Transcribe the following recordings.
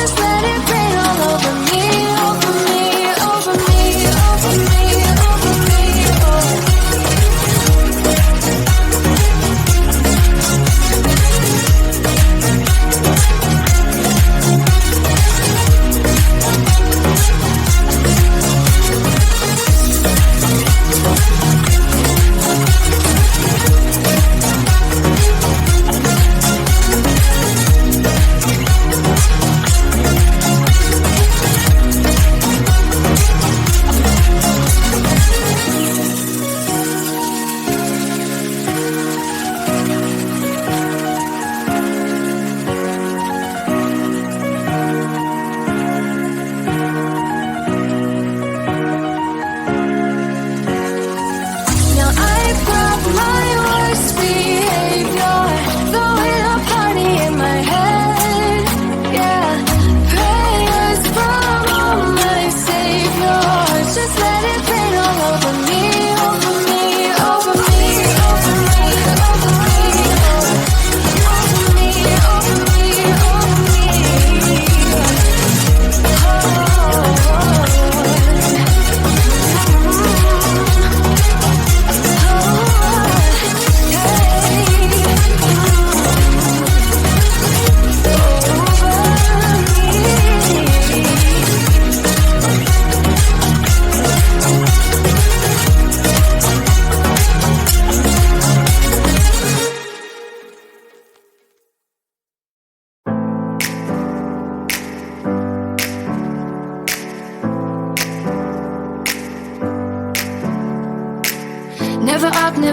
Just let it rain all over me, over me.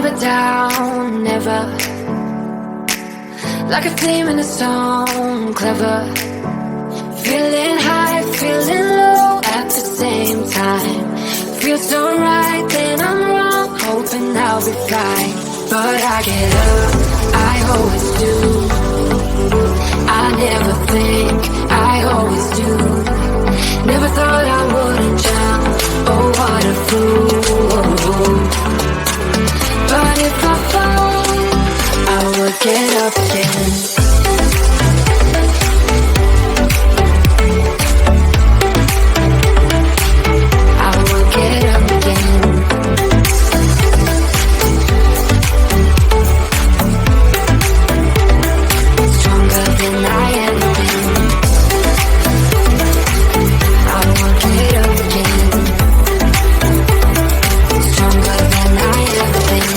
never down, never. Like a flame in a song, clever. Feeling high, feeling low at the same time. Feels so right, then I'm wrong, hoping I'll be fine. But I get up, I always do. I never think, I always do. Never thought I wouldn't drown, oh what a fool. But if I fall, I will get up again. I will get up again. Stronger than I ever been. I will get up again. Stronger than I ever been.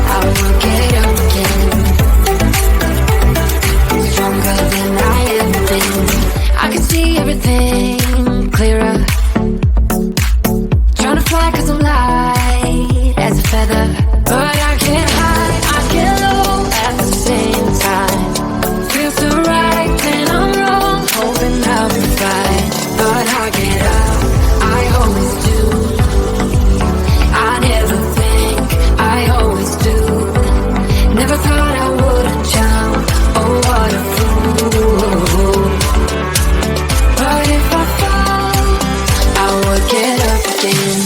I will get up again. Stronger than I ever been. I can see everything clearer. Trying to fly 'cause I'm light as a feather. But I get high, I get low at the same time. Feels so right, then I'm wrong, hoping I'll be fine. But I get up, I always do. I never think, I always do. Never thought I wouldn't jump, oh what a fool. But if I fall, I will get up again.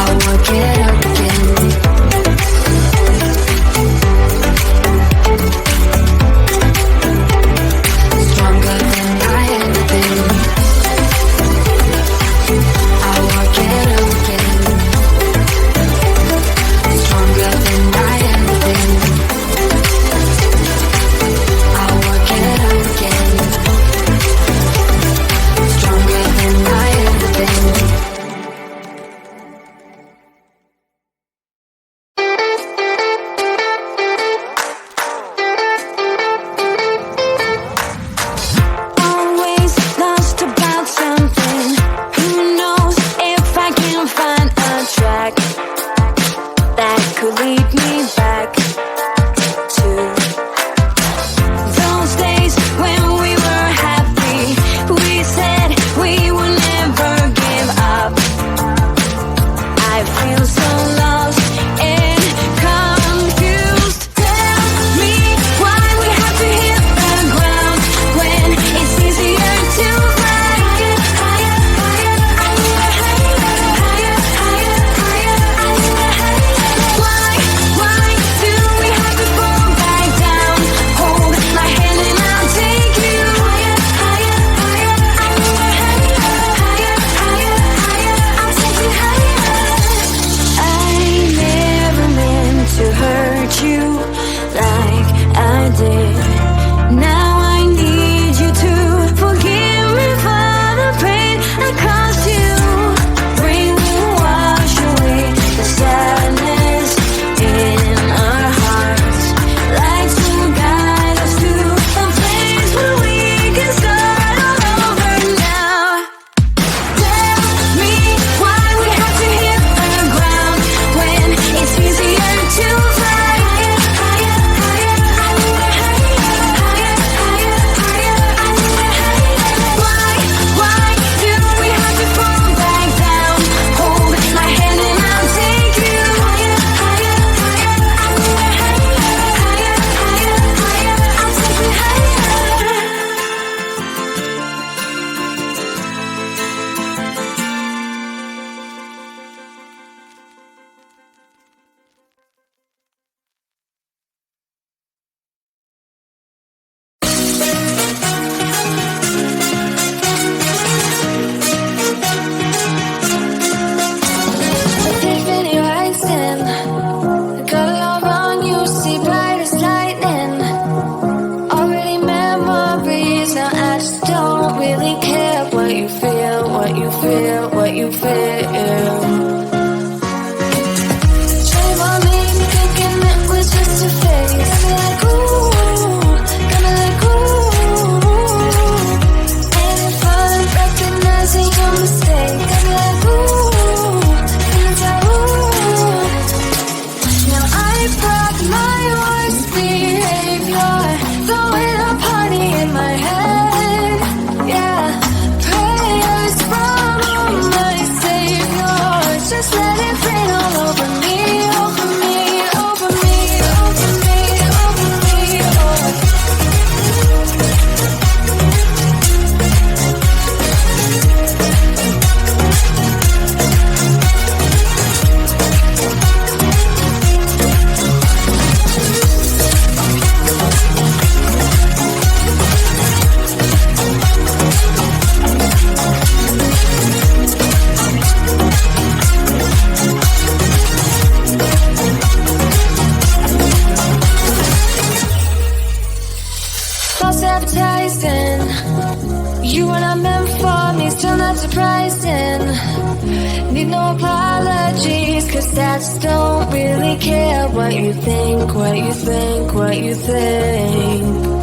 I will get up again. Stronger than I ever been. I will get up again. Stronger than I ever been. I will get up again. Stronger than I ever been. Always lost about something. Who knows if I can find a track that could lead me back to those days when we were happy. We said we would never give up. I feel so lost and confused. Tell me why we have to hit the ground when it's easier to fly higher, higher, higher, higher, higher, higher, higher, higher. Why do we I brought my worst behavior, throwing a party in my head. Yeah, prayers from my savior, just let it rain all over me, over me, over me, over me, over me. Oh. False advertising, you were not meant for me, still not surprising. Need no apologies, cause I just don't really care what you think, what you think, what you think.